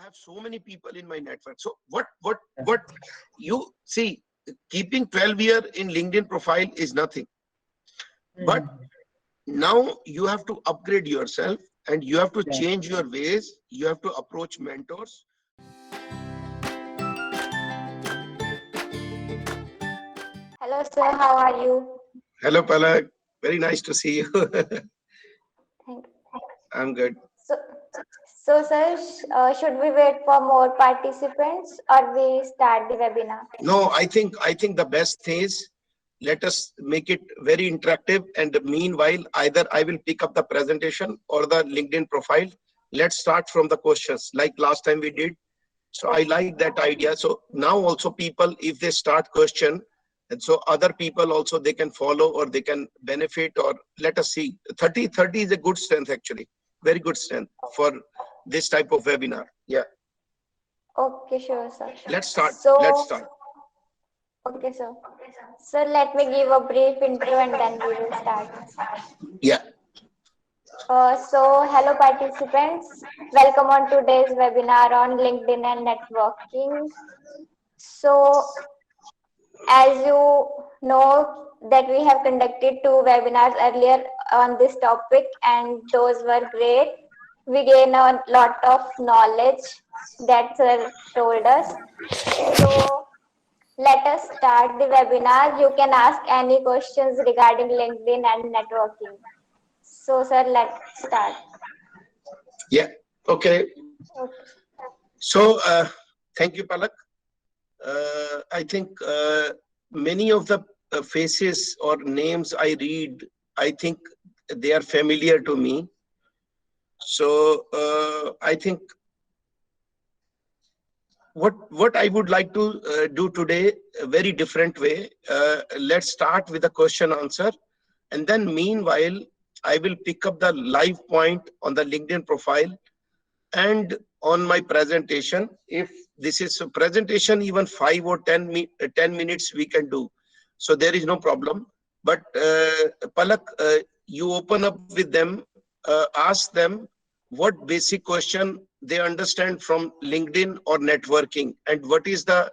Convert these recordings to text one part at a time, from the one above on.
have so many people in my network. So what you see, keeping 12 year in LinkedIn profile is nothing. But now you have to upgrade yourself and you have to change your ways. You have to approach mentors. Hello, sir. How are you? Hello, Palak. Very nice to see you. Thank you. I'm good. So, sir, should we wait for more participants or we start the webinar? No, I think the best thing is let us make it very interactive. And meanwhile, either I will pick up the presentation or the LinkedIn profile. Let's start from the questions like last time we did. So I like that idea. So now also people, if they start question, and so other people also they can follow or they can benefit, or let us see. 30 is a good strength actually. Very good strength for this type of webinar. Yeah. Okay, sure, sir. Let's start. So, Let's start. okay, sir. So let me give a brief intro and then we will start. Yeah. So, hello participants. Welcome on today's webinar on LinkedIn and networking. So, as you know that we have conducted 2 webinars earlier on this topic and those were great. We gained a lot of knowledge that sir told us. So, let us start the webinar. You can ask any questions regarding LinkedIn and networking. So, sir, let's start. Yeah. Okay. Okay. So thank you, Palak. I think many of the faces or names I read, I think they are familiar to me. So I think what I would like to do today, a very different way. Let's start with a question answer, and then meanwhile I will pick up the live point on the LinkedIn profile and on my presentation. If this is a presentation, even 5 or 10 minutes we can do, so there is no problem. But Palak, you open up with them, ask them what basic question they understand from LinkedIn or networking, and what is the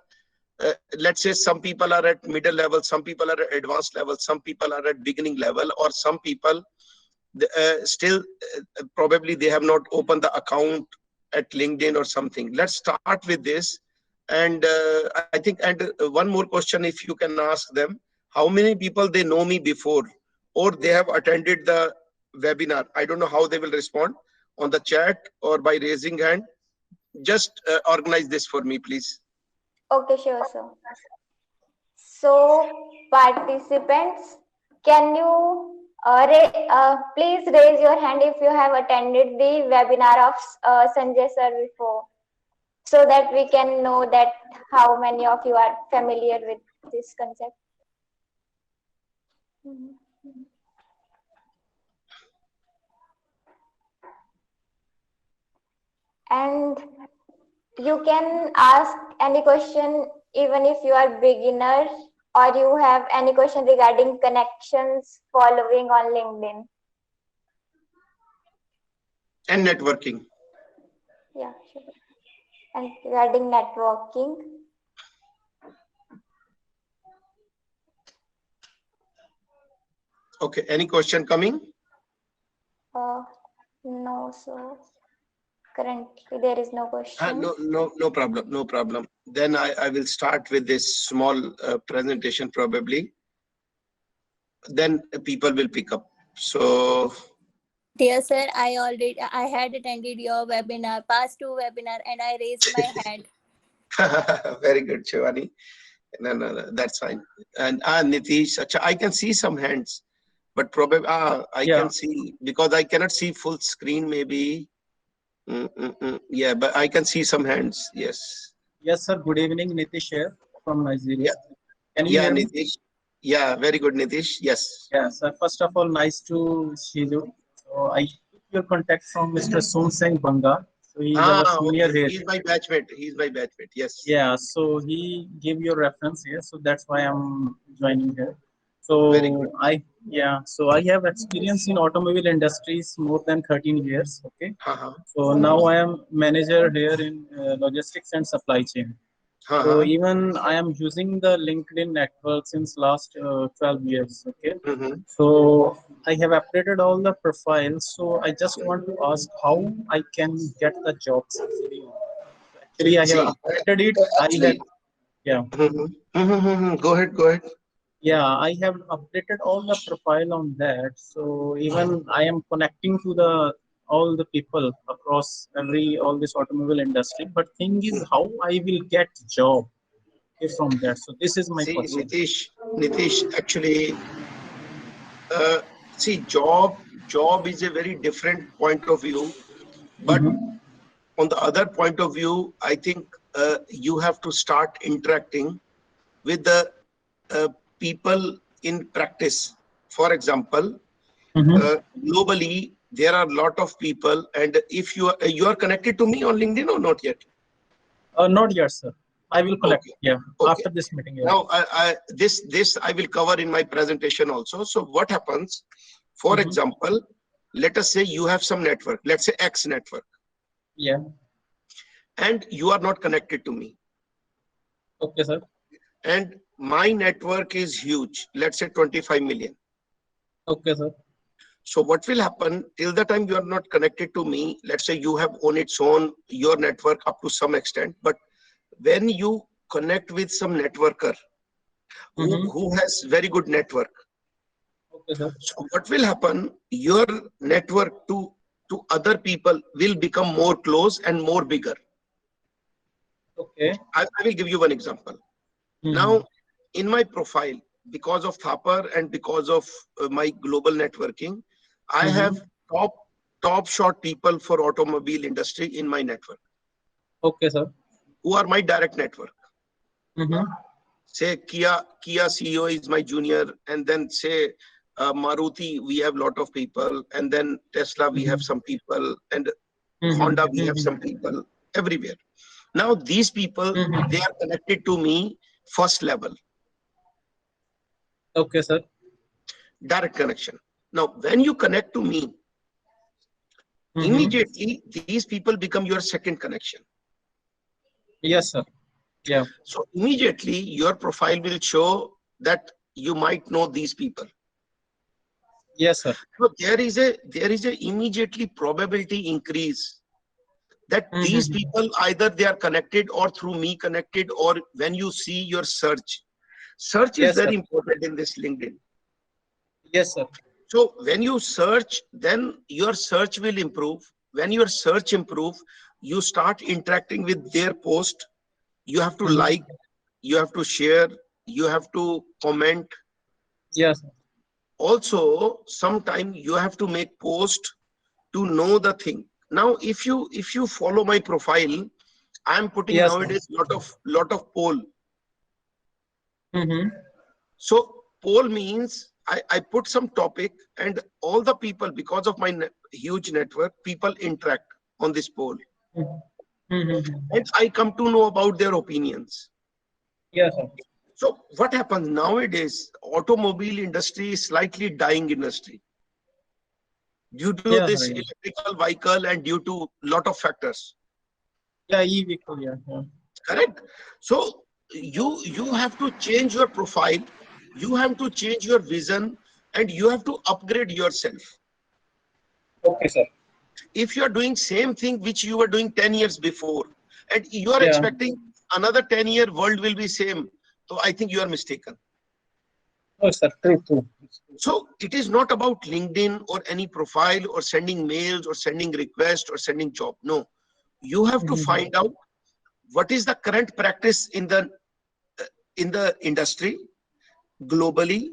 let's say some people are at middle level, some people are at advanced level, some people are at beginning level, or some people still probably they have not opened the account at LinkedIn or something. Let's start with this. And I think, and one more question, if you can ask them, how many people they know me before, or they have attended the webinar. I don't know how they will respond on the chat or by raising hand. Just organize this for me, please. Okay, sure, sir. So, participants, can you please raise your hand if you have attended the webinar of Sanjay sir before, so that we can know that how many of you are familiar with this concept. And you can ask any question even if you are beginner or you have any question regarding connections following on LinkedIn. And networking. Yeah, sure. And regarding networking. Okay, any question coming? No, so currently there is no question. No problem. Then I will start with this small presentation probably. Then people will pick up. So, dear sir, I had attended your webinar, past 2 webinar, and I raised my hand. very good, Shivani. No, that's fine. And Nitish, I can see some hands, but probably I can see, because I cannot see full screen maybe. Yeah, but I can see some hands. Yes. Yes, sir. Good evening, Nitish here from Nigeria. Can you hear me? Nitish. Yeah, very good, Nitish. Yes. Yeah, sir. First of all, nice to see you. So I took your contact from Mr. Sun Singh Banga. So he's our senior here. He's my batchmate. Yes. Yeah. So he gave your reference here. So that's why I'm joining here. Very good. So I have experience in automobile industries more than 13 years. Okay. Uh-huh. So now I am manager here in logistics and supply chain. So Uh-huh. even I am using the LinkedIn network since last 12 years. Okay. Mm-hmm. So I have updated all the profiles. So I just want to ask how I can get the jobs easily. Actually, I have See, updated it. I have, actually, yeah. Go ahead, go ahead. Yeah, I have updated all the profile on that. So even I am connecting to the all the people across every all this automobile industry. But thing is, how I will get job from that. So this is my See, question. Nitish, actually, see, job is a very different point of view. But Mhm. on the other point of view, I think you have to start interacting with the uh, people in practice. For example, Mhm. globally, there are a lot of people, and if you are connected to me on LinkedIn or not yet? Not yet, sir. I will collect. Okay, Yeah, okay. after this meeting. Yeah. Now, this I will cover in my presentation also. So what happens? For Mhm. example, let us say you have some network. Let's say X network, Yeah. and you are not connected to me. Okay, sir. And my network is huge. Let's say 25 million. Okay, sir. So what will happen till the time you are not connected to me? Let's say you have on its own your network up to some extent, but when you connect with some networker Mhm. who has very good network, Okay, sir. so what will happen? Your network to other people will become more close and more bigger. Okay. I will give you one example. Mhm. Now, in my profile, because of Thapar and because of my global networking, I have Mhm. top shot people for automobile industry in my network, Okay, sir. who are my direct network. Mhm. Say Kia CEO is my junior, and then say Maruti, we have lot of people, and then Tesla, we have Mhm. some people, and Mhm. Honda, we have Mhm. some people everywhere. Now, these people, they Mhm. are connected to me first level, Okay, sir. direct connection. Now, when you connect to me, Mhm. immediately these people become your second connection. Yes, sir. Yeah. So immediately your profile will show that you might know these people. Yes, sir. So there is a immediately probability increase that these Mhm. people either they are connected or through me connected, or when you see your search. Search is Yes, sir. very important in this LinkedIn. Yes, sir. So when you search, then your search will improve. When your search improve, you start interacting with their post. You have to like, Mhm. you have to share, you have to comment. Yes, sir. Also, sometime you have to make post to know the thing. Now, if you follow my profile, I am putting Yes, sir. nowadays lot of poll. Mhm. So poll means I put some topic, and all the people, because of my huge network, people interact on this poll, Mhm. Mhm. and I come to know about their opinions. Yes, sir. So what happens nowadays? Automobile industry is slightly dying industry due to Yes, this sir. Yeah. electrical vehicle and due to lot of factors. Yeah, e-vehicle. Yeah. Yeah. Correct? So you have to change your profile, you have to change your vision, and you have to upgrade yourself. Okay, sir. If you are doing same thing which you were doing 10 years before, and you are Yeah. expecting another 10-year world will be same, so I think you are mistaken. Oh, sir. True. True. So it is not about LinkedIn or any profile or sending mails or sending requests or sending job. No, you have to Mhm. find out what is the current practice in the industry globally,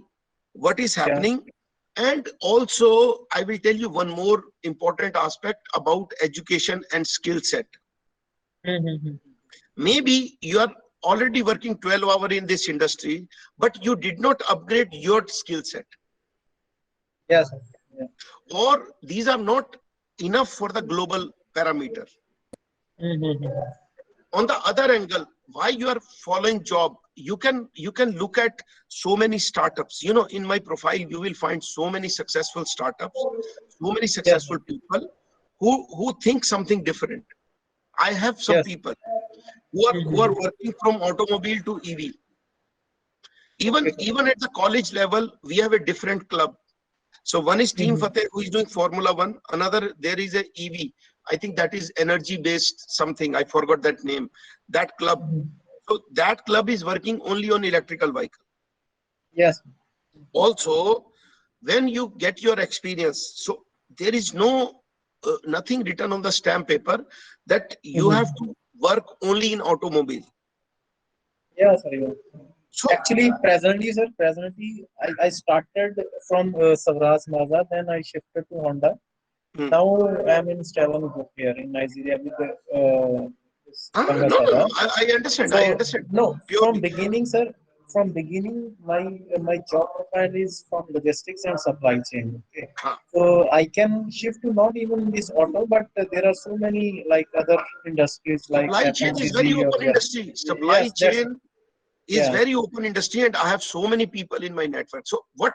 what is Yeah. happening. And also, I will tell you one more important aspect about education and skill set. Mhm. Maybe you are already working 12 hours in this industry, but you did not upgrade your skill set, Yes, sir. Yeah. or these are not enough for the global parameter. Mhm. on the other angle, why you are following job, you can look at so many startups. You know, in my profile, you will find so many successful startups, so many successful people who think something different. I have some Yes. people who are working from automobile to EV. Even at the college level, we have a different club. So one is Team Fateh, who is doing Formula 1. Another, there is a EV. I think that is energy based something. I forgot that name. That club. So that club is working only on electrical vehicle. Yes. Also, when you get your experience, so there is nothing written on the stamp paper that you have to work only in automobile. Yes, sir. So Actually, presently, sir, I started from Swaraj Mazda, then I shifted to Honda. Now I'm in Stellan Group here in Nigeria with no, Bangasara. I understand. So, I understand. no, Purely. from beginning, sir, from beginning, my job profile is from logistics and supply chain. Okay. So I can shift to not even this auto, but there are so many like other industries like Supply chain is very FMCG or open industry. Supply yes, that's chain is very open industry, and I have so many people in my network. So what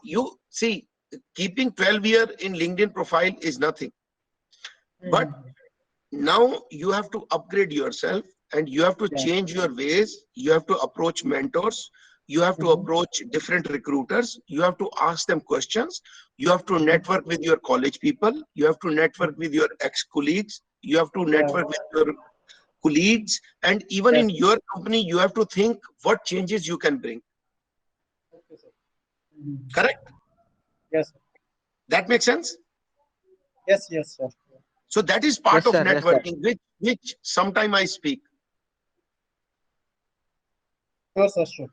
you see, keeping 12 year in LinkedIn profile is nothing. But now you have to upgrade yourself and you have to change your ways. You have to approach mentors. You have to approach different recruiters. You have to ask them questions. You have to network with your college people. You have to network with your ex-colleagues. You have to network with your colleagues. And even in your company, you have to think what changes you can bring. Correct? Yes. That makes sense? Yes, yes, sir. So that is part of networking, which sometime I speak. Sure, sir, sure.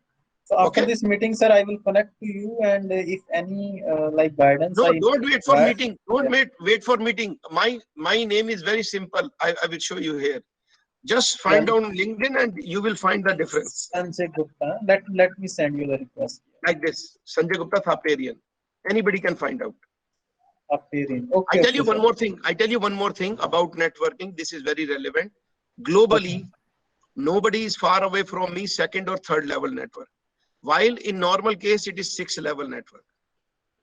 So after this meeting, sir, I will connect to you, and if any like guidance, no, don't wait for meeting. Don't wait for meeting. My name is very simple. I will show you here. Just find on LinkedIn, and you will find the difference. Sanjay Gupta. Let me send you the request. Like this, Sanjay Gupta Thaparian. Anybody can find out. Thaparian. Okay. I tell you one more thing. I tell you one more thing about networking. This is very relevant. Globally, nobody is far away from me, second or third level network. While in normal case, it is 6th level network.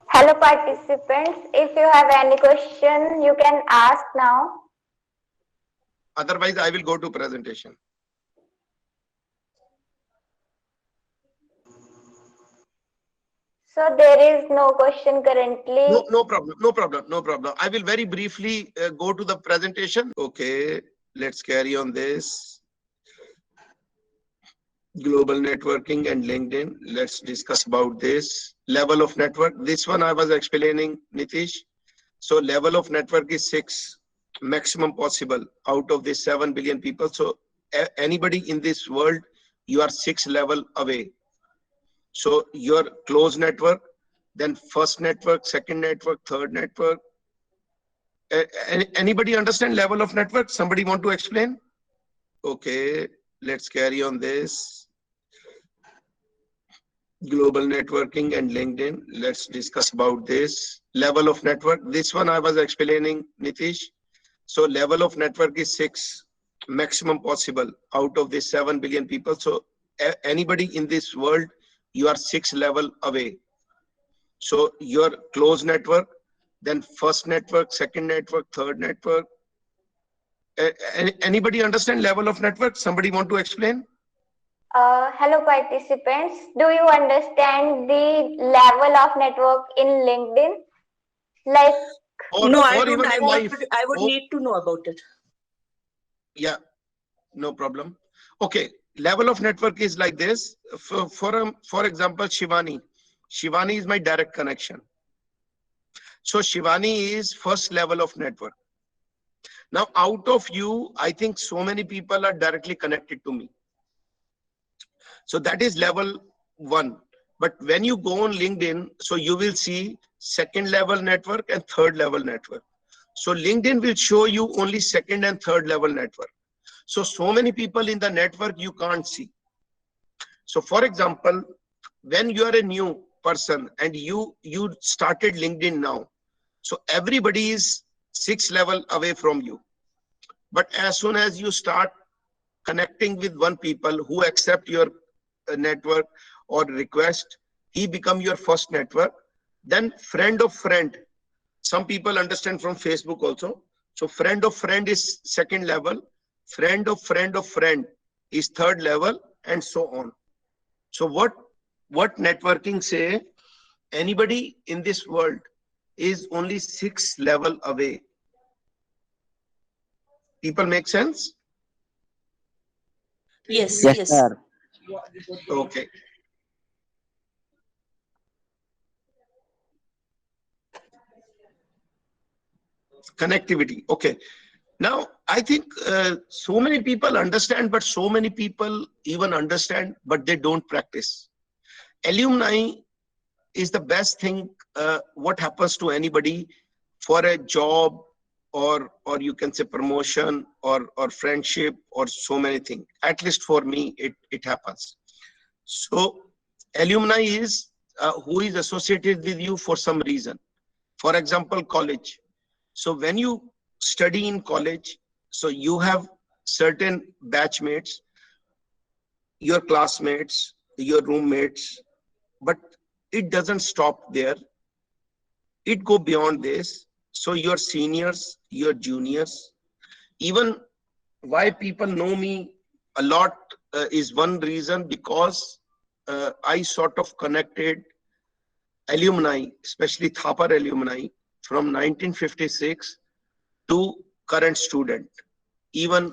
Hello participants, if you have any question, you can ask now. Otherwise, I will go to presentation. So there is no question currently. No problem. I will very briefly go to the presentation. Okay, let's carry on this. Global networking and LinkedIn. Let's discuss about this. Level of network. This one I was explaining, Nitish. So level of network is 6, maximum possible out of this 7 billion people. So anybody in this world, you are 6 level away. So your close network, then first network, second network, third network. Anybody understand level of network? Somebody want to explain? Okay, let's carry on this. Global networking and LinkedIn. Let's discuss about this. Level of network. This one I was explaining, Nitish. So level of network is 6, maximum possible out of this 7 billion people. So anybody in this world, you are 6 level away. So your close network, then first network, second network, third network. Anybody understand level of network? Somebody want to explain? Hello participants, do you understand the level of network in LinkedIn? Like no, I don't. I would need to know about it. Yeah, no problem. Okay, level of network is like this. For example, Shivani. Shivani is my direct connection. So Shivani is first level of network. Now, out of you, I think so many people are directly connected to me. So that is level 1. But when you go on LinkedIn, so you will see second level network and third level network. So LinkedIn will show you only second and third level network. So many people in the network you can't see. So for example, when you are a new person and you started LinkedIn now, so everybody is 6 level away from you. But as soon as you start connecting with one people who accept your network or request, he become your first network. Then friend of friend, some people understand from Facebook also. So friend of friend is second level, friend of friend is third level, and so on. So what networking say, anybody in this world is only 6 level away. People make sense? Yes, Yes, yes. sir. Okay. Connectivity. Okay. Now, I think so many people understand, but so many people even understand, but they don't practice. Alumni is the best thing. What happens to anybody for a job, or you can say promotion, or friendship, or so many things. At least for me, it happens. So alumni is who is associated with you for some reason. For example, college. So when you study in college, so you have certain batchmates, your classmates, your roommates, but it doesn't stop there. It go beyond this. So your seniors, your juniors, even why people know me a lot is one reason, because I sort of connected alumni, especially Thapar alumni from 1956 to current student, even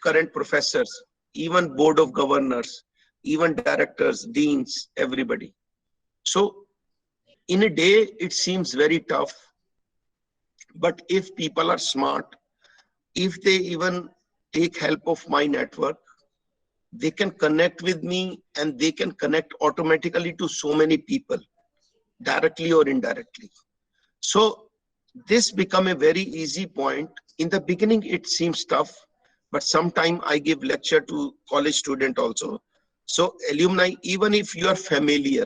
current professors, even board of governors, even directors, deans, everybody. So in a day, it seems very tough. But if people are smart, if they even take help of my network, they can connect with me, and they can connect automatically to so many people, directly or indirectly. So this become a very easy point. In the beginning, it seems tough, but sometime I give lecture to college student also. So alumni, even if you are familiar,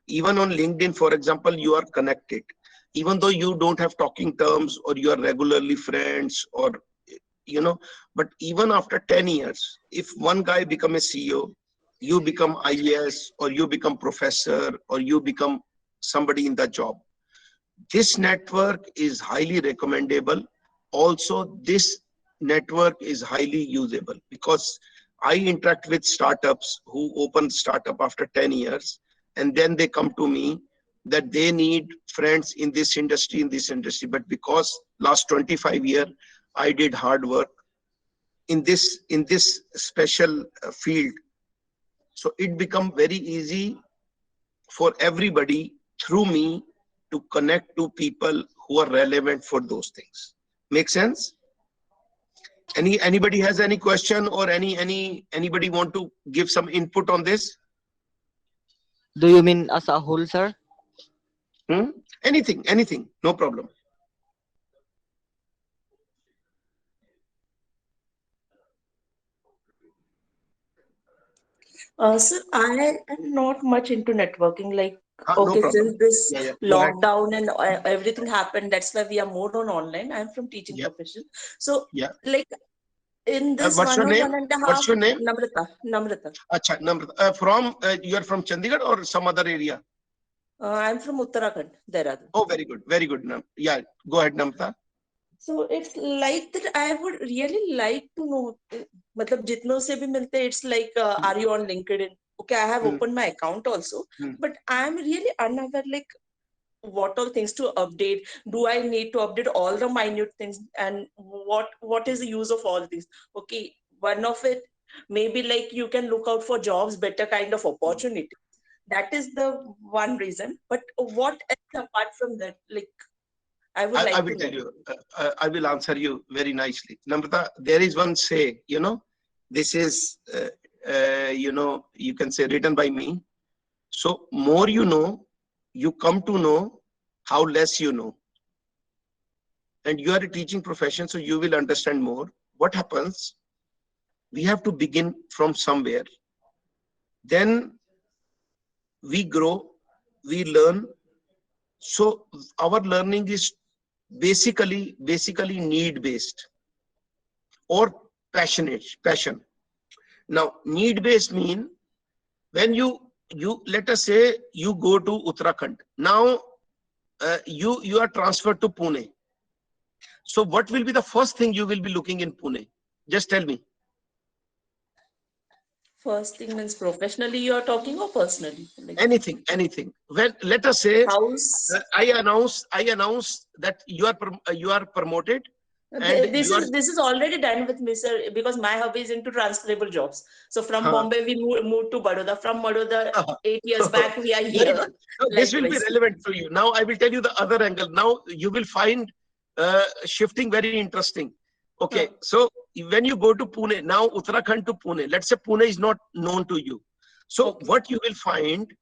even on LinkedIn, for example, you are connected, even though you don't have talking terms, or you are regularly friends, or but even after 10 years, if one guy become a CEO, you become IAS, or you become professor, or you become somebody in the job, this network is highly recommendable. Also, this network is highly usable, because I interact with startups who open startup after 10 years, and then they come to me that they need friends in this industry, but because last 25 years I did hard work in this special field, so it become very easy for everybody through me to connect to people who are relevant for those things. Make sense? Anybody has any question, or anybody want to give some input on this? Do you mean as a whole, sir? Anything, no problem. So I am not much into networking. Like, No okay, problem. since this Yeah, go ahead. lockdown and everything happened, that's why we are more on online. I'm from teaching Yeah, profession. So, yeah. like, in this What's your name? 1.5, What's your name? Namrata. Acha, Namrata. From you are from Chandigarh or some other area? I'm from Uttarakhand, Dehradun. Oh, very good, very good. Yeah, go ahead, Namrata. So it's like that. I would really like to know. मतलब जितनों से भी मिलते, it's like, are you on LinkedIn? Okay, I have opened my account also, but I'm really unaware, like, what all things to update. Do I need to update all the minute things, and what is the use of all these? Okay, one of it maybe like you can look out for jobs, better kind of opportunity. That is the one reason. But what else apart from that? Like, I would I like will to tell know. you. I will answer you very nicely. Namrata, there is one say, this is, you can say written by me. So more you come to know how less you know. And you are a teaching profession, so you will understand more. What happens? We have to begin from somewhere. Then we grow, we learn. So our learning is basically need based. or passion. Now, need-based mean when you let us say you go to Uttarakhand. Now, you are transferred to Pune. So what will be the first thing you will be looking in Pune? Just tell me. First thing means professionally you are talking or personally? Like Anything. When let us say house. I announce that you are promoted and This you are. is already done with me, sir, because my hobby is into transferable jobs. So from Huh. Bombay we moved to Baroda. From Baroda, 8 years back we are Very here. good. So this will be Likewise. relevant for you. Now I will tell you the other angle. Now you will find shifting very interesting. Okay, so when you go to Pune, now Uttarakhand to Pune, let's say Pune is not known to you. So Okay. what you will find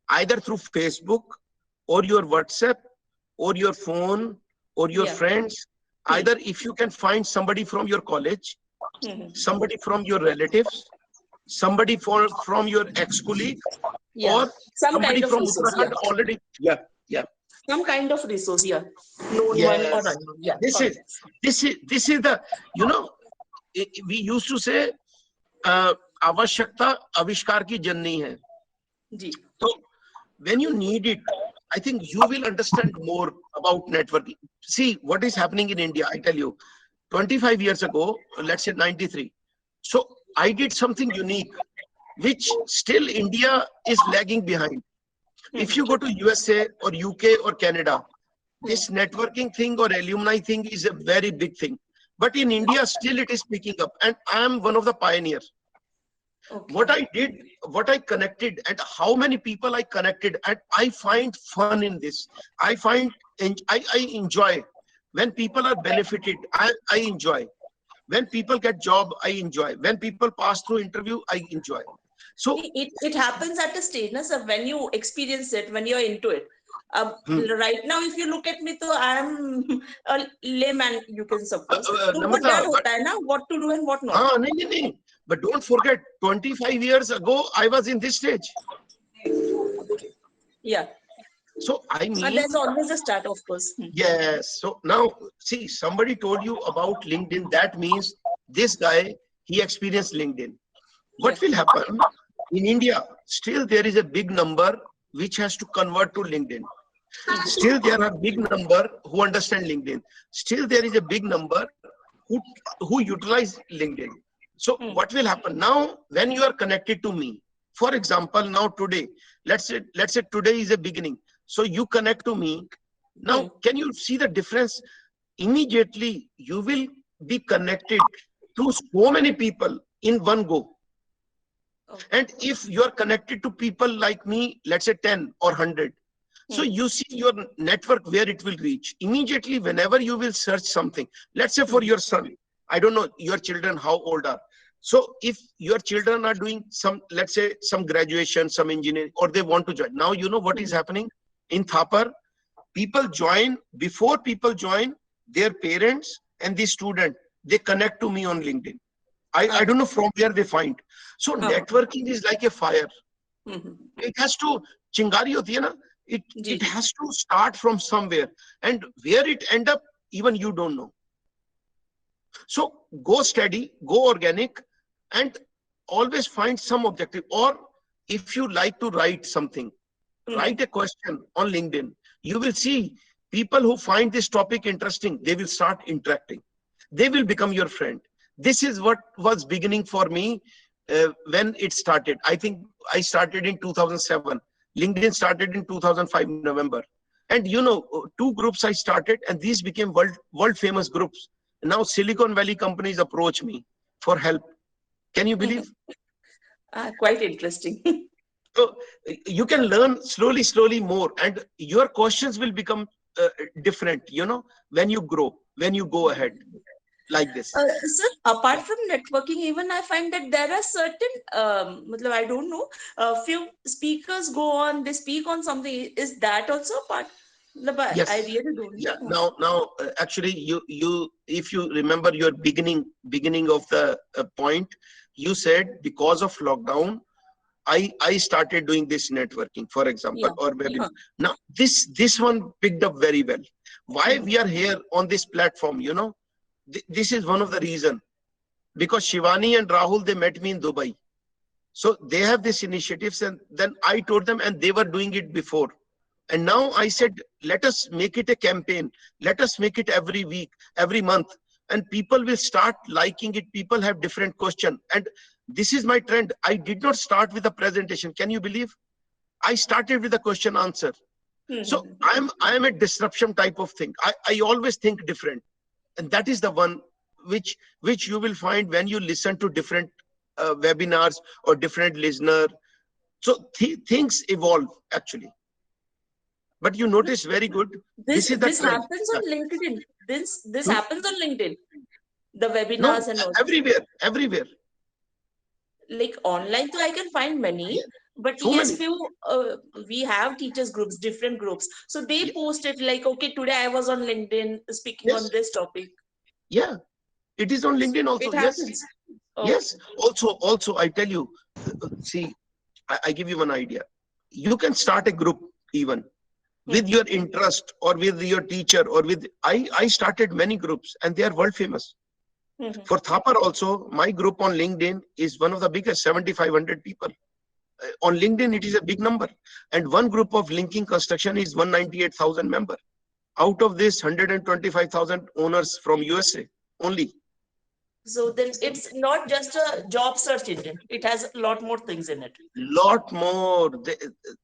either through Facebook or your WhatsApp or your phone or your Yeah. friends, either if you can find somebody from your college, Mhm. somebody from your relatives, somebody from your ex-colleague, Yeah. or Some somebody kind of from resource. Yeah. Uttarakhand already. Yeah. Some kind of resource. Yeah. Known one or Yes. unknown. Yeah. This is the, we used to say आवश्यकता आविष्कार की जननी है. Ji. So when you need it, I think you will understand more about networking. See what is happening in India. I tell you, 25 years ago, let's say 93. So I did something unique, which still India is lagging behind. If you go to USA or UK or Canada, this networking thing or alumni thing is a very big thing. But in India, still it is picking up. And I am one of the pioneers. Okay. What I did, what I connected, and how many people I connected, and I find fun in this. I enjoy. When people are benefited, I enjoy. When people get job, I enjoy. When people pass through interview, I enjoy. So it happens at a stage, na, sir, when you experience it, when you're into it. Right now, if you look at me, so I'm a layman, you can suppose. तो वो डर होता है ना, what to do and what not. हाँ, नहीं. But don't forget, 25 years ago, I was in this stage. Yeah. So I mean, there's always a start, of course. Yes. So now, see, somebody told you about LinkedIn. That means this guy, he experienced LinkedIn. What will happen in India? Still, there is a big number which has to convert to LinkedIn. Still, there are big number who understand LinkedIn. Still, there is a big number who utilize LinkedIn. So what will happen now when you are connected to me? For example, now today, let's say today is a beginning. So you connect to me. Now, can you see the difference? Immediately, you will be connected to so many people in one go. And if you are connected to people like me, let's say 10 or 100, so you see your network where it will reach. Immediately, whenever you will search something, let's say for your son, I don't know your children how old are. So if your children are doing some, let's say some graduation, some engineering, or they want to join. Now you know what is happening in Thapar. People join, before people join, their parents and the student, they connect to me on LinkedIn. I don't know from where they find. So networking is like a fire. It has to, chingari hoti hai na? It has to start from somewhere, and where it end up, even you don't know. So go steady, go organic, and always find some objective. Or if you like to write something, write a question on LinkedIn. You will see people who find this topic interesting, they will start interacting. They will become your friend. This is what was beginning for me when it started. I think I started in 2007. LinkedIn started in 2005 November. And you know, 2 groups I started, and these became world famous groups. Now Silicon Valley companies approach me for help. Can you believe? Quite interesting. So you can learn slowly more, and your questions will become different, you know, when you grow, when you go ahead like this. Sir, apart from networking, even I find that there are certain, I don't know, few speakers go on, they speak on something. Is that also a part? Yes. I really don't know. Now, actually, you, if you remember your beginning of the point, you said because of lockdown, I started doing this networking, for example, or webinar. Now, this one picked up very well. Why we are here on this platform, you know, this is one of the reasons. because Shivani and Rahul, they met me in Dubai. So they have these initiatives, and then I told them, and they were doing it before. And now I said, let us make it a campaign. Let us make it every week, every month. And people will start liking it. People have different questions. And this is my trend. I did not start with a presentation. Can you believe? I started with a question answer. So I am a disruption type of thing. I always think different. And that is the one which you will find when you listen to different webinars or different listener. So things evolve actually. But you notice very good. This is the trend. happens on LinkedIn. This happens on LinkedIn. The No, webinars and all. everywhere. Like online, so I can find many. But So yes, many. few we have teachers groups, different groups. So they Yeah. post it like, okay, today I was on LinkedIn speaking on Yes. this topic. Yeah. It is on LinkedIn also. It Yes. happens. Yes. Also, I tell you, see, I give you one idea. You can start a group even with your interest or with your teacher or with, I started many groups and they are world famous. For Thapar also, my group on LinkedIn is one of the biggest, 7,500 people. On LinkedIn, it is a big number. And one group of linking construction is 198,000 members. Out of this, 125,000 owners from USA only. So then it's not just a job search engine. It has a lot more things in it. Lot more.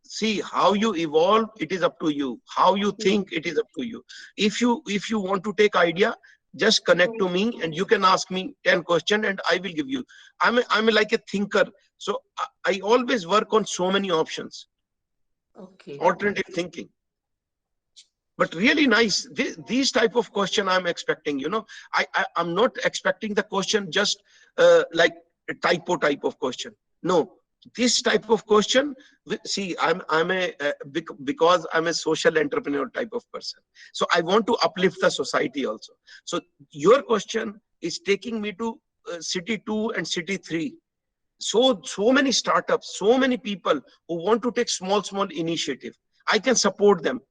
See, how you evolve, it is up to you. How you think, it is up to you. If you want to take idea, just connect to me and you can ask me 10 questions and I will give you. I'm like a thinker. So I always work on so many options. Okay. Alternative thinking. But really nice. These type of question I'm expecting, you know, I'm not expecting the question just like a typo type of question. No, this type of question, see, because I'm a social entrepreneur type of person. So I want to uplift the society also. So your question is taking me to city 2 and city 3. So many startups, so many people who want to take small initiative. I can support them.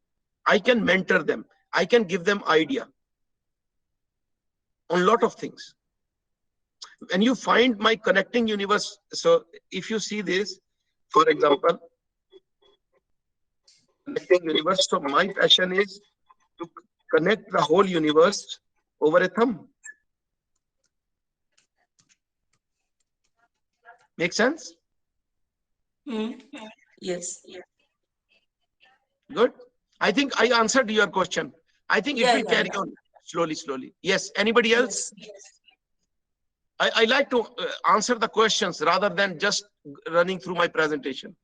I can mentor them. I can give them idea on a lot of things. When you find my connecting universe, so if you see this, for example, connecting universe, so my passion is to connect the whole universe over a thumb. Make sense? Yes. Good. I think I answered your question. I think it will carry on slowly. Yes. Anybody else? Yes. I like to answer the questions rather than just running through my presentation.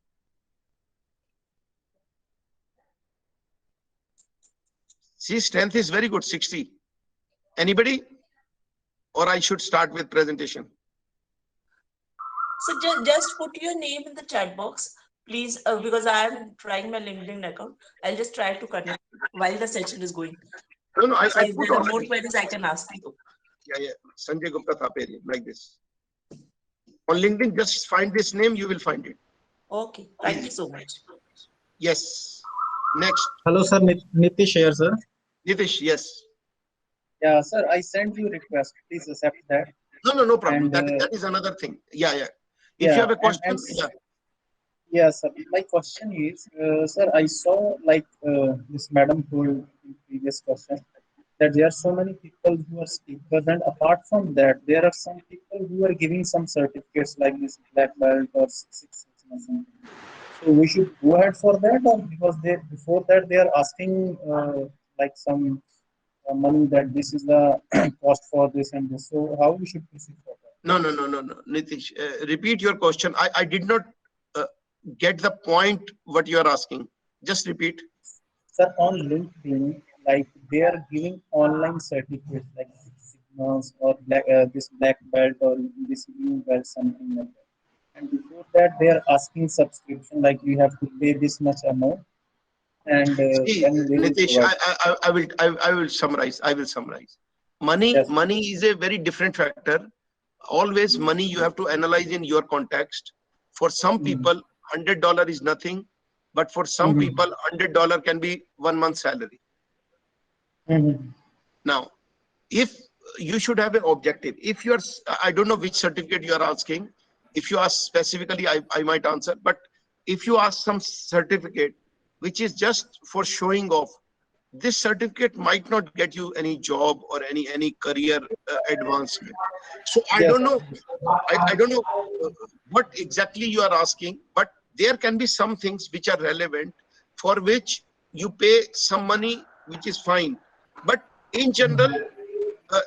See, strength is very good, 60. Anybody? Or I should start with presentation? So just put your name in the chat box, please, because I am trying my LinkedIn account. I'll just try to connect while the session is going. No, I If put there are already. more queries, I can ask you. Yeah. Sanjay Gupta Thaperi, like this. On LinkedIn, just find this name, you will find it. Okay, thank you so much. Yes. Next. Hello, sir. Nitish here, sir. Nitish, yes. Yeah, sir. I sent you request. Please accept that. No problem. And, that is another thing. Yeah. If you have a question, Yeah, sir. My question is, sir, I saw like this madam told in previous question that there are so many people who are speakers, and apart from that, there are some people who are giving some certificates like this black belt or six or something. So we should go ahead for that, or because before that they are asking like some money that this is the cost for this and this. So how we should proceed for that? No. Nitish, repeat your question. I did not get the point what you are asking. Just repeat. Sir, on LinkedIn, like they are giving online certificates like Six Sigmas or this black belt or this new belt, something like that. And before that, they are asking subscription like you have to pay this much amount, and See, then they will Nitish, provide. I will summarize. Money Yes. is a very different factor. Always money you have to analyze in your context. For some people, $100 is nothing, but for some people, $100 can be 1 month's salary. Now, if you should have an objective. If you're, I don't know which certificate you are asking. If you ask specifically, I might answer. But if you ask some certificate which is just for showing off, this certificate might not get you any job or any career advancement. So I Yes. don't know. I don't know what exactly you are asking, but there can be some things which are relevant for which you pay some money, which is fine. But in general,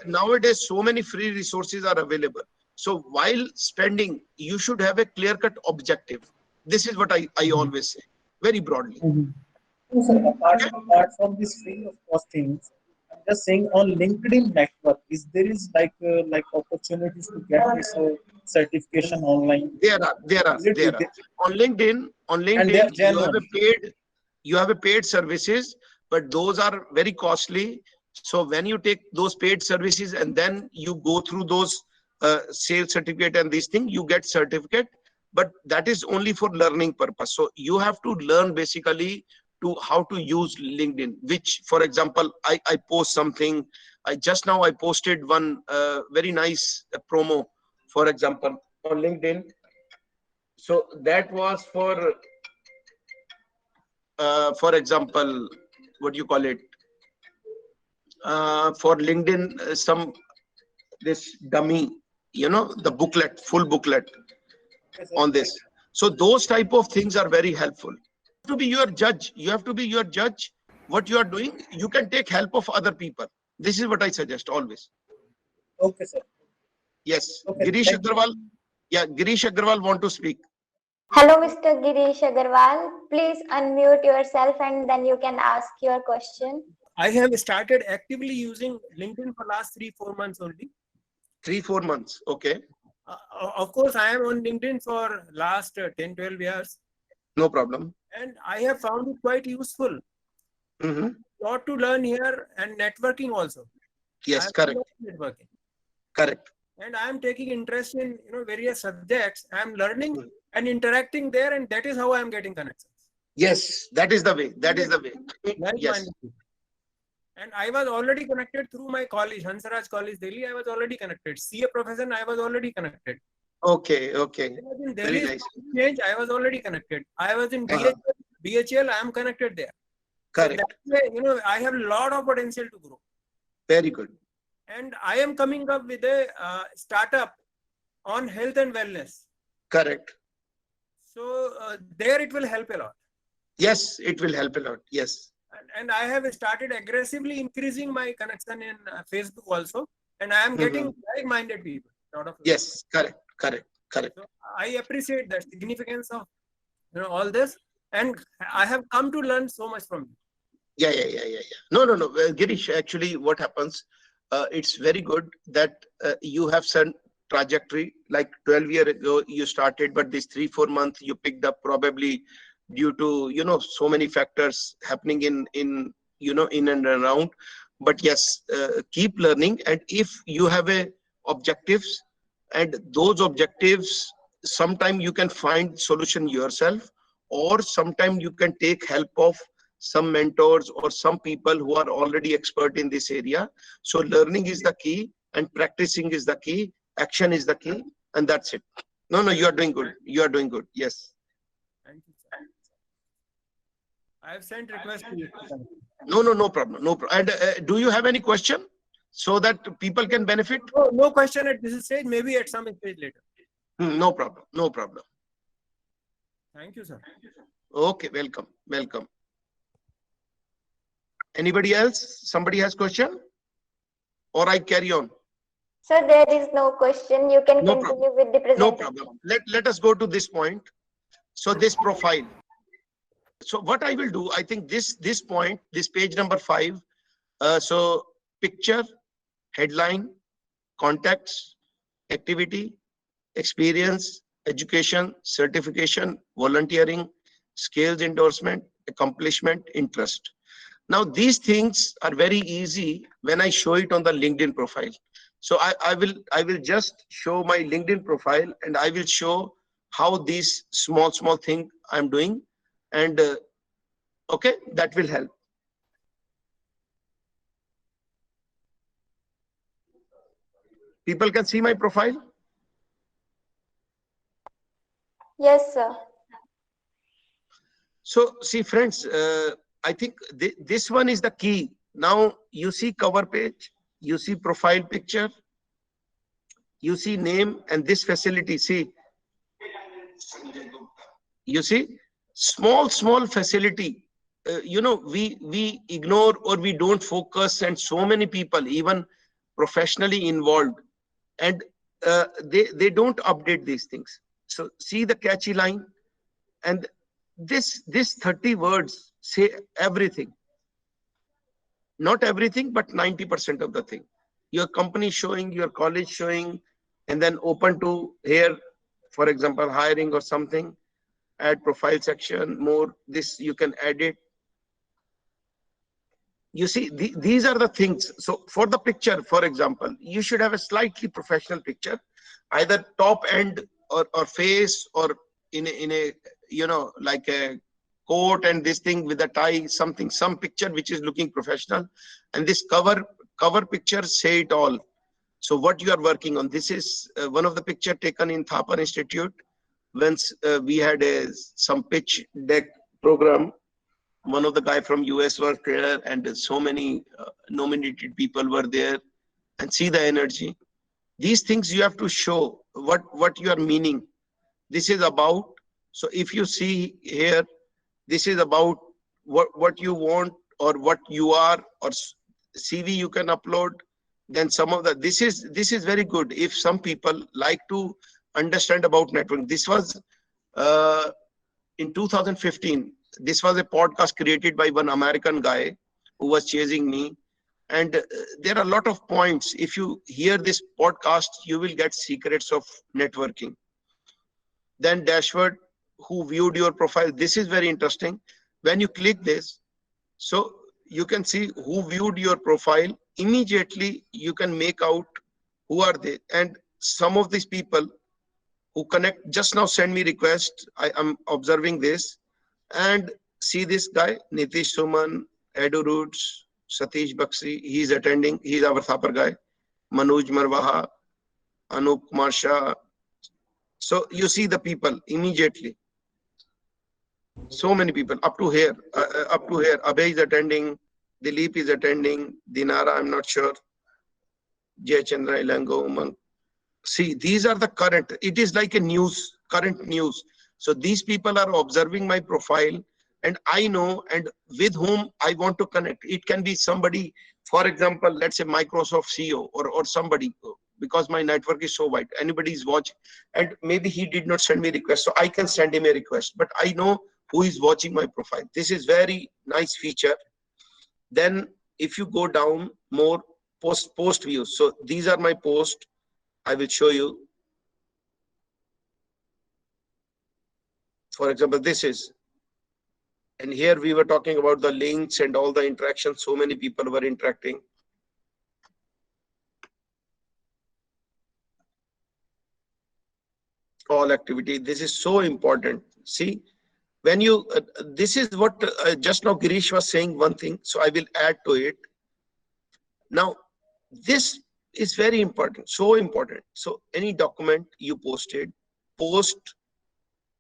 nowadays so many free resources are available. So while spending, you should have a clear-cut objective. This is what I always say, very broadly. So, sir, apart from this free of costings, I'm just saying on LinkedIn network, is like opportunities to get this certification online? There are. Is it On LinkedIn, and they're genuine? You have a paid services, but those are very costly. So when you take those paid services and then you go through those sales certificate and these things, you get certificate, but that is only for learning purpose. So you have to learn basically to how to use LinkedIn, which, for example, I post something. I posted one very nice promo, for example, on LinkedIn. So that was for example, what do you call it? For LinkedIn, this dummy, the booklet, full booklet on this. So those type of things are very helpful. To be your judge, you have to be your judge. What you are doing, you can take help of other people. This is what I suggest always. Okay, sir. Yes, Okay, Girish Agarwal. Yeah, Girish Agarwal want to speak. Hello, Mr. Girish Agarwal. Please unmute yourself and then you can ask your question. I have started actively using LinkedIn for last 3-4 months only. 3-4 months, okay. Of course, I am on LinkedIn for last 10-12 years. No problem. And I have found it quite useful. Lot to learn here and networking also. Yes, correct. Networking. Correct. And I am taking interest in various subjects. I am learning and interacting there, and that is how I am getting connections. Yes, that is the way. That is the way. Yes. And I was already connected through my college, Hansraj College, Delhi. I was already connected. CA profession, I was already connected. Okay, okay. I was in Very Delhi nice. I was already connected. I was in BHL, I am connected there. Correct. So that way, I have a lot of potential to grow. Very good. And I am coming up with a startup on health and wellness. Correct. So there it will help a lot. Yes, it will help a lot. Yes. And I have started aggressively increasing my connection in Facebook also. And I am getting like-minded people. Yes, correct, correct, correct. So I appreciate the significance of all this. And I have come to learn so much from you. Yeah. No. Girish, actually what happens, it's very good that you have some trajectory. Like 12 years ago you started, but this 3-4 months you picked up probably due to so many factors happening in and around. But yes, keep learning, and if you have objectives, and those objectives, sometime you can find solution yourself, or sometime you can take help of some mentors or some people who are already expert in this area. So learning is the key, and practicing is the key, action is the key, and that's it. No, you are doing good. You are doing good. Yes. Thank you, sir. I have sent request to you. No problem. No problem. And do you have any question so that people can benefit? No question at this stage. Maybe at some stage later. No problem. No problem. Thank you, sir. Okay. Welcome. Anybody else? Somebody has question? Or I carry on? Sir, there is no question. You can continue with the presentation. No problem. Let us go to this point. So this profile. So what I will do, I think this point, this page number 5. So picture, headline, contacts, activity, experience, education, certification, volunteering, skills endorsement, accomplishment, interest. Now these things are very easy when I show it on the LinkedIn profile. So I will just show my LinkedIn profile, and I will show how these small thing I'm doing, and okay, that will help. People can see my profile. Yes, sir. So see friends, I think this one is the key. Now you see cover page, you see profile picture, you see name, and this facility. See, you see small facility. We ignore or we don't focus, and so many people even professionally involved, and they don't update these things. So see the catchy line, and this 30 words say everything. Not everything, but 90% of the thing. Your company showing, your college showing, and then open to here, for example, hiring or something. Add profile section, more, this you can edit. You see, these are the things. So for the picture, for example, you should have a slightly professional picture, either top end or face, or in a like a coat and this thing with a tie, some picture which is looking professional. And this cover picture say it all. So what you are working on, this is one of the picture taken in Thapar Institute. Once we had some pitch deck program. One of the guy from US was there, and so many nominated people were there. And see the energy. These things you have to show what you are meaning. This is about. So if you see here, this is about what you want or what you are, or CV you can upload. Then some of the this is very good if some people like to understand about networking. This was in 2015. This was a podcast created by one American guy who was chasing me. And there are a lot of points. If you hear this podcast, you will get secrets of networking. Then dashboard, who viewed your profile. This is very interesting. When you click this, so you can see who viewed your profile. Immediately you can make out who are they. And some of these people who connect just now send me request. I am observing this. And see this guy, Nitish Suman, Edu Roots, Satish Bakshi, he's attending, he's our Thapar guy, Manoj Marwaha, Anup Kumar Shah. So you see the people immediately. So many people up to here. Abhay is attending, Dilip is attending, Dinara, I'm not sure, Jay Chandra, Ilango, Umang. See, these are the current, it is like a news, current news. So these people are observing my profile, and I know and with whom I want to connect. It can be somebody, for example, let's say Microsoft CEO or somebody, because my network is so wide. Anybody is watching, and maybe he did not send me a request, so I can send him a request, but I know who is watching my profile. This is very nice feature. Then if you go down more, post views. So these are my posts. I will show you. For example, this is, and here we were talking about the links and all the interactions. So many people were interacting. All activity. This is so important. See, when you, this is what just now Girish was saying one thing. So I will add to it. Now, this is very important, so important. So any document you posted, post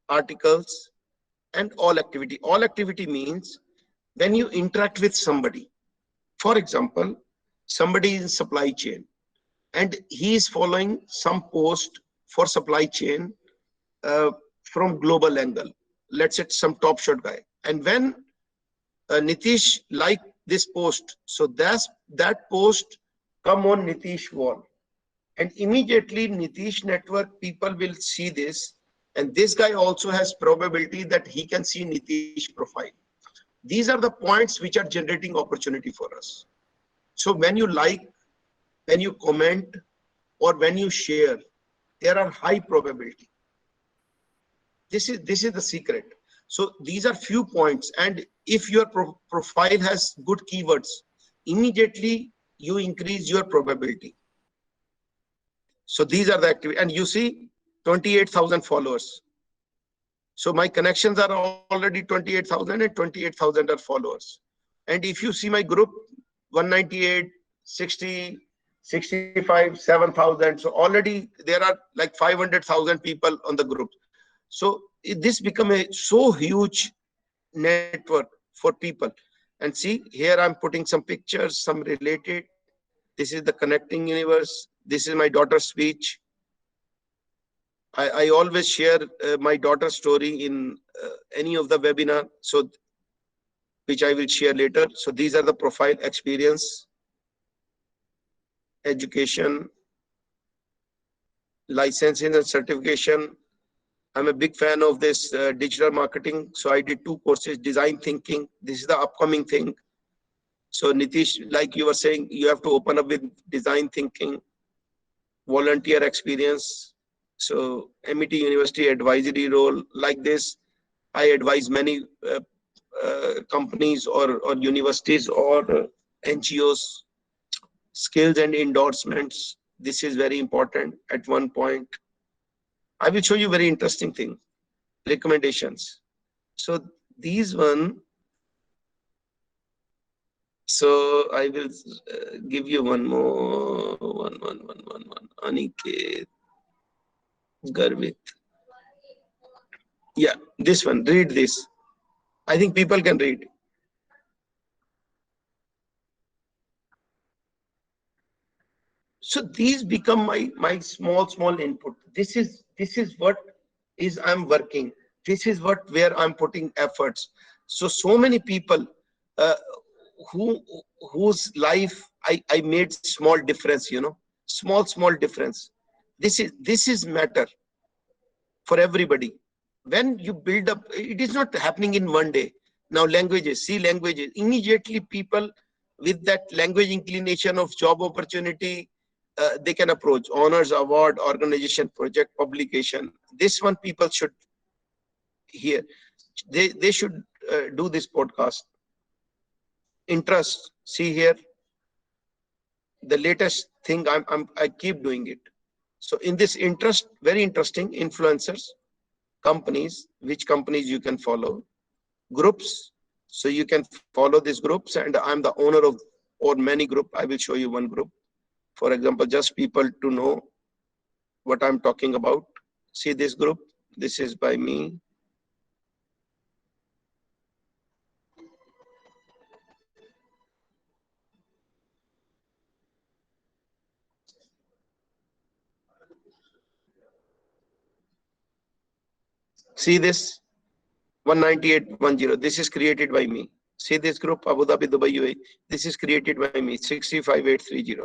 articles, and all activity. All activity means when you interact with somebody. For example, somebody in supply chain, and he is following some post for supply chain from global angle. Let's say some top shot guy. And when Nitish liked this post, so that post come on Nitish wall, and immediately Nitish network people will see this, and this guy also has probability that he can see Nitish profile. These are the points which are generating opportunity for us. So when you like, when you comment, or when you share, there are high probability. This is the secret. So these are few points, and if your profile has good keywords, immediately you increase your probability. So these are the activity, and you see 28,000 followers. So my connections are already 28,000, and 28,000 are followers. And if you see my group, 198, 60, 65, 7,000. So already there are like 500,000 people on the group. So this become a so huge network for people. And see, here I'm putting some pictures, some related. This is the connecting universe. This is my daughter's speech. I always share my daughter's story in any of the webinar, so which I will share later. So these are the profile: experience, education, licensing and certification. I'm a big fan of this digital marketing. So I did 2 courses: design thinking. This is the upcoming thing. So Nitish, like you were saying, you have to open up with design thinking, volunteer experience. So MET University advisory role like this. I advise many companies or universities or NGOs. Skills and endorsements. This is very important at one point. I will show you very interesting thing. Recommendations. So these one. So I will give you one more. One. Aniket Garvit. Yeah, this one. Read this. I think people can read. So these become my small input. This is what is I'm working. This is where I'm putting efforts. So many people whose life I made small difference, you know, small difference. This is matter for everybody. When you build up, it is not happening in one day. Now languages, see languages, immediately people with that language inclination of job opportunity, they can approach honors, award, organization, project, publication. This one people should hear. They should do this podcast. Interest, see here, the latest thing I keep doing it. So in this interest, very interesting, influencers, companies, which companies you can follow, groups. So you can follow these groups, and I'm the owner of or many group. I will show you one group. For example, just people to know what I'm talking about. See this group. This is by me. See this 19810. This is created by me. See this group, Abu Dhabi, Dubai, UAE. This is created by me. 65830.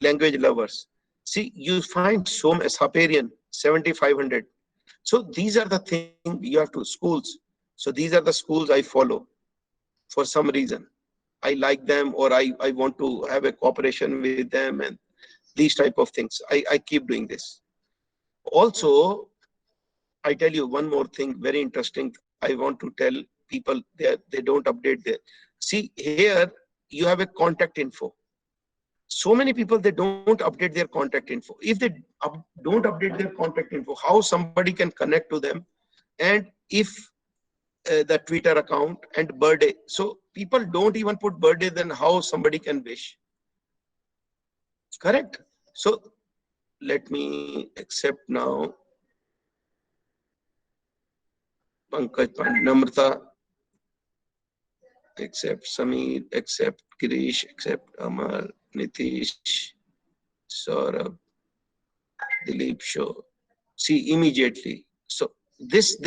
Language lovers. See, you find some Saparian 7500. So these are the things you have to schools. So these are the schools I follow for some reason. I like them, or I want to have a cooperation with them, and these type of things. I keep doing this. Also, I tell you one more thing, very interesting. I want to tell people that they don't update their. See here, you have a contact info. So many people, they don't update their contact info. If they don't update their contact info, how somebody can connect to them? And if the Twitter account and birthday. So people don't even put birthday, then how somebody can wish? Correct? So let me accept now. Pankaj Namrata, accept Sameer, accept Girish, accept Amar, Nitish, Saurabh, Dilip Show. See immediately. So this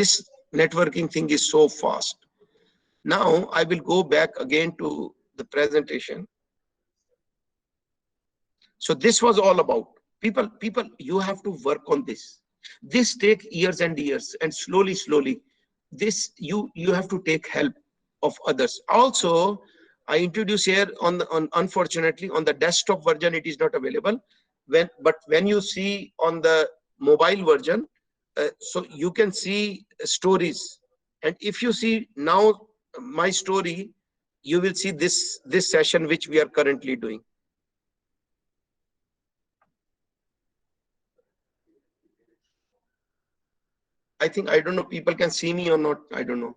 networking thing is so fast. Now I will go back again to the presentation. So this was all about people. You have to work on this. This take years and years, and slowly. This you have to take help of others. Also, I introduce here on unfortunately on the desktop version it is not available. But when you see on the mobile version, so you can see stories. And if you see now my story, you will see this session which we are currently doing. I think, I don't know, people can see me or not. I don't know.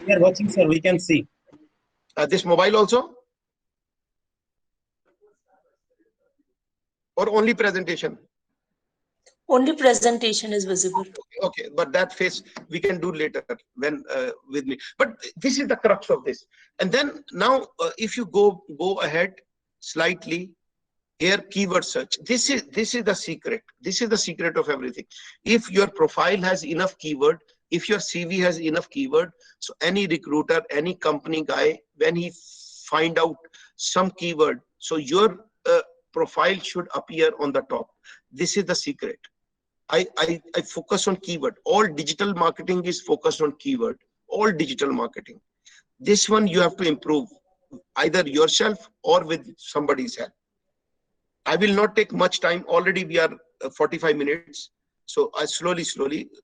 We are watching, sir. We can see. This mobile also? or only presentation? Only presentation is visible. Okay, but that phase we can do later when with me. But this is the crux of this. And then now, if you go ahead slightly, here keyword search. This is the secret. This is the secret of everything. If your profile has enough keyword, if your CV has enough keyword, so any recruiter, any company guy, when he find out some keyword, so your profile should appear on the top. This is the secret. I focus on keyword. All digital marketing is focused on keyword. All digital marketing. This one you have to improve either yourself or with somebody's help. I will not take much time. Already we are 45 minutes. So I slowly.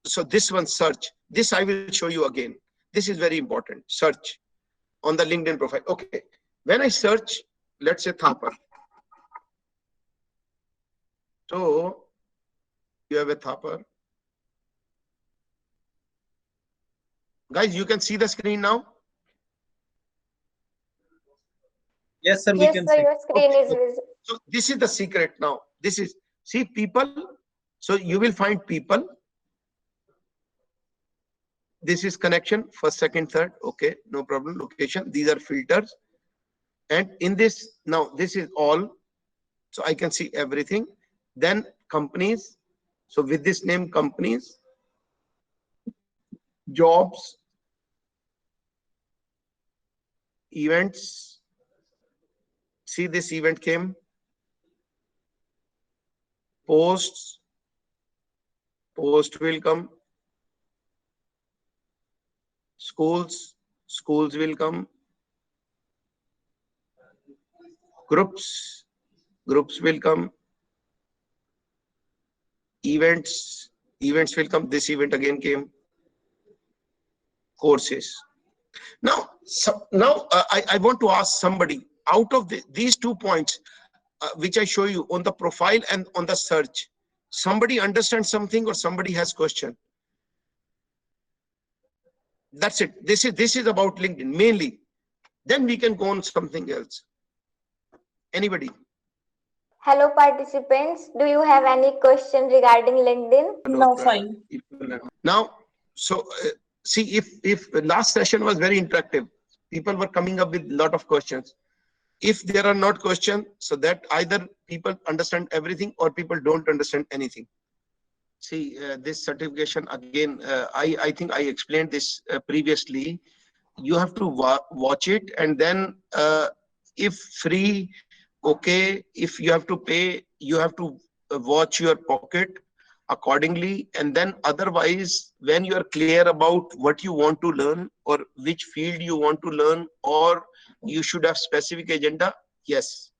So this one, search. This I will show you again. This is very important. Search on the LinkedIn profile. Okay. When I search, let's say Thapar. So you have a Thapar. Guys, you can see the screen now? Yes, sir, we Yes, can sir, see. your screen Okay. is visible. So this is the secret now. This is, see people. So you will find people. This is connection, first, second, third. Okay, no problem. Location. These are filters. And in this, now this is all. So I can see everything. Then companies. So with this name, companies, jobs, events. See, this event came. Posts. Post will come. Schools will come. Groups will come. Events will come. This event again came. Courses. Now, I want to ask somebody, out of these 2 points, which I show you on the profile and on the search, somebody understands something or somebody has question? That's it. This is about LinkedIn mainly. Then we can go on something else. Anybody? Hello, participants. Do you have any question regarding LinkedIn? No, fine. Now, so see, if the last session was very interactive, people were coming up with a lot of questions. If there are not questions, so that either people understand everything or people don't understand anything. See, this certification again, I think I explained this previously. You have to watch it, and then if free, okay. If you have to pay, you have to watch your pocket accordingly. And then otherwise, when you are clear about what you want to learn or which field you want to learn, or you should have specific agenda, yes.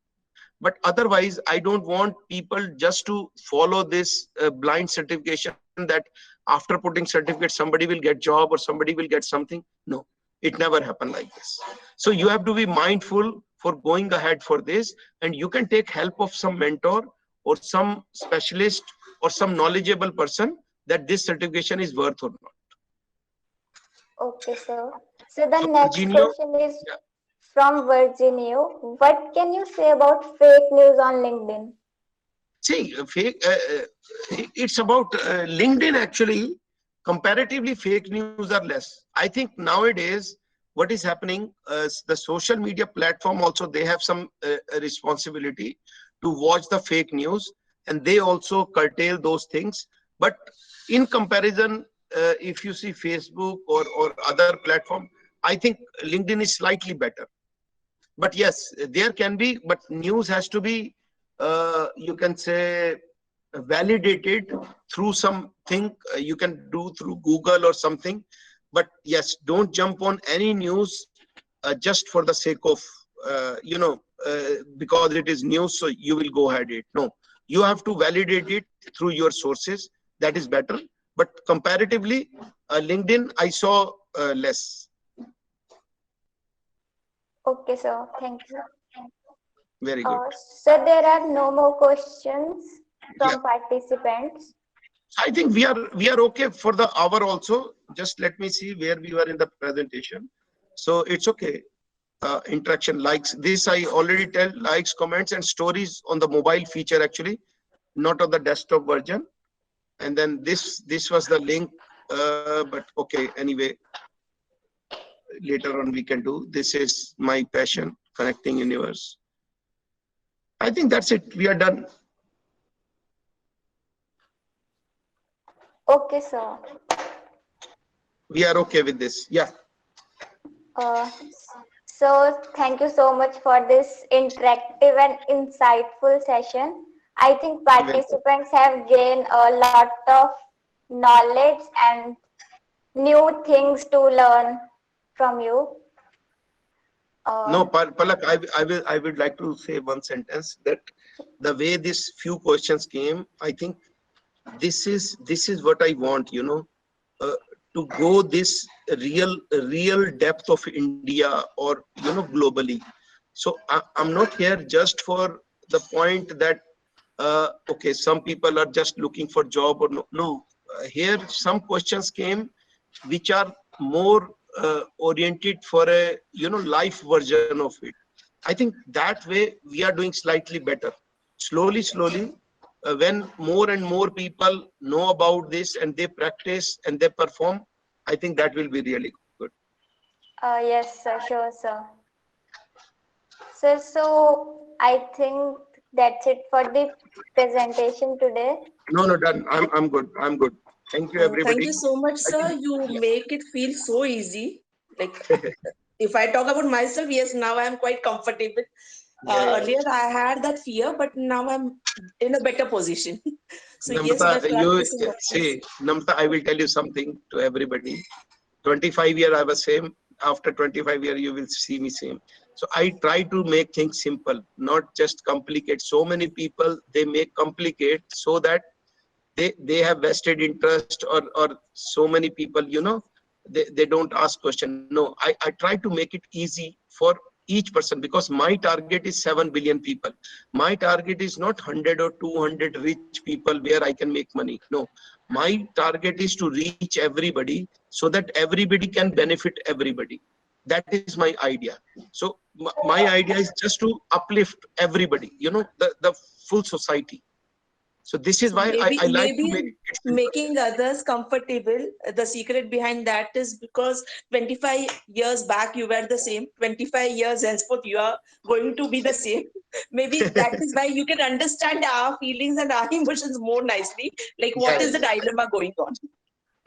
But otherwise, I don't want people just to follow this blind certification that after putting certificate, somebody will get job or somebody will get something. No, it never happened like this. So you have to be mindful for going ahead for this, and you can take help of some mentor or some specialist or some knowledgeable person that this certification is worth or not. Okay, sir. So the So next Virginio, question is from Virginio. What can you say about fake news on LinkedIn? see, fake. It's about LinkedIn actually. Comparatively, fake news are less. I think nowadays, what is happening? The social media platform also, they have some responsibility to watch the fake news, and they also curtail those things. But in comparison, if you see Facebook or other platform, I think LinkedIn is slightly better. But yes, there can be, but news has to be, you can say, validated through something you can do through Google or something. But yes, don't jump on any news just for the sake of, because it is news, so you will go ahead it. No, you have to validate it through your sources. That is better. But comparatively, LinkedIn, I saw less. Okay, sir. Thank you. Very good. So there are no more questions from Yeah. participants. I think we are okay for the hour also. Just let me see where we were in the presentation. So it's okay. interaction, likes. This I already tell, likes, comments, and stories on the mobile feature actually, not on the desktop version. And then this was the link, but okay, anyway, later on we can do. This is my passion, connecting universe. I think that's it. We are done. Okay, sir. We are okay with this. Yeah. So thank you so much for this interactive and insightful session. I think participants have gained a lot of knowledge and new things to learn from you. No, Palak, I would like to say one sentence, that the way these few questions came, I think this is what I want, to go this real depth of India, or globally. So I'm not here just for the point that okay, some people are just looking for job or no. Here some questions came which are more oriented for a life version of it. I think that way we are doing slightly better. Slowly, when more and more people know about this and they practice and they perform, I think that will be really good. Yes, sir, sure, sir. So I think that's it for the presentation today. No, done. I'm good. Thank you, everybody. Thank you so much, sir. You make it feel so easy. Like, if I talk about myself, yes, now I'm quite comfortable. Earlier, I had that fear, but now I'm in a better position. So yes, by practicing, Namta, I will tell you something to everybody. 25 years I was same. After 25 years, you will see me same. So I try to make things simple, not just complicate. So many people, they make complicate so that they have vested interest, or so many people, they don't ask question. No, I try to make it easy for each person, because my target is 7 billion people. My target is not 100 or 200 rich people where I can make money. No, my target is to reach everybody so that everybody can benefit everybody. That is my idea. So my idea is just to uplift everybody, the full society. So this is why I like to make it making others comfortable. The secret behind that is because 25 years back you were the same. 25 years henceforth you are going to be the same. Maybe that is why you can understand our feelings and our emotions more nicely. Like, what is the dilemma going on?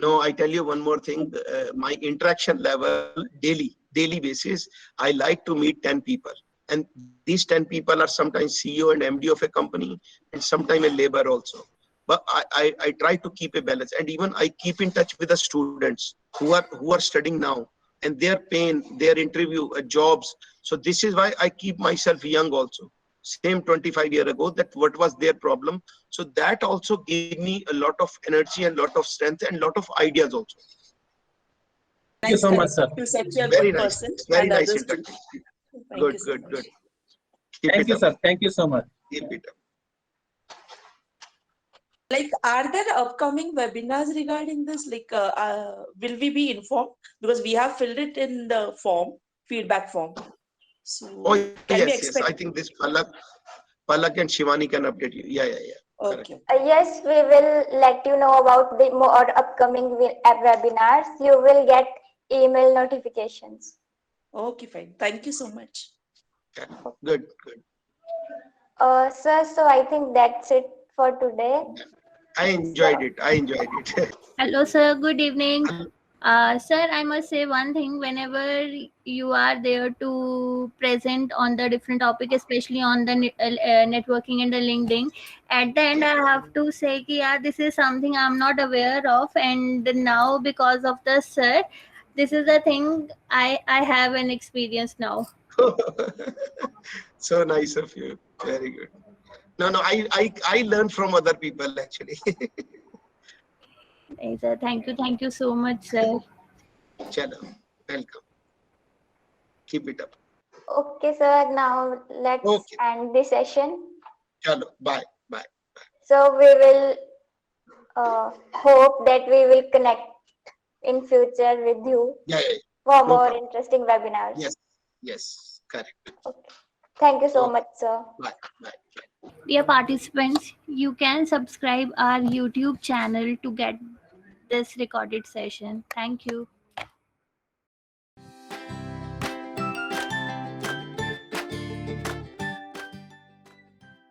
No, I tell you one more thing. My interaction level daily basis, I like to meet 10 people. And these 10 people are sometimes CEO and MD of a company, and sometimes a labor also. But I try to keep a balance, and even I keep in touch with the students who are studying now, and their pain, their interview, jobs. So this is why I keep myself young also. Same 25 years ago, that what was their problem. So that also gave me a lot of energy and lot of strength and lot of ideas also. Thank you so much, sir. You said you're a Very good nice. person. Very and nice others too. interaction. Good. Thank you, sir. Thank you so much. Keep it up. Like, are there upcoming webinars regarding this? Like, will we be informed? Because we have filled it in the form, feedback form. So can we expect? Yes. I think this Palak and Shivani can update you. Yeah. Okay. Yes, we will let you know about the more upcoming webinars. You will get email notifications. Okay, fine. Thank you so much. Yeah. Good. Sir, so I think that's it for today. I enjoyed it. Hello, sir. Good evening. Sir, I must say one thing. Whenever you are there to present on the different topic, especially on the networking and the LinkedIn, at the end I have to say, yeah, this is something I'm not aware of, and now because of the sir, this is the thing I have an experience now. So nice of you. Very good. No, I learned from other people actually. Hey, sir, thank you so much, sir. Chalo, welcome. Keep it up. Okay, sir. Now let's end the session. Chalo, bye. So we will hope that we will connect in future with you Yeah. for No more problem. interesting webinars. Yes. Yes, correct. Okay. Thank you so Okay. much, sir. Bye. Bye. Dear participants, you can subscribe our YouTube channel to get this recorded session. Thank you.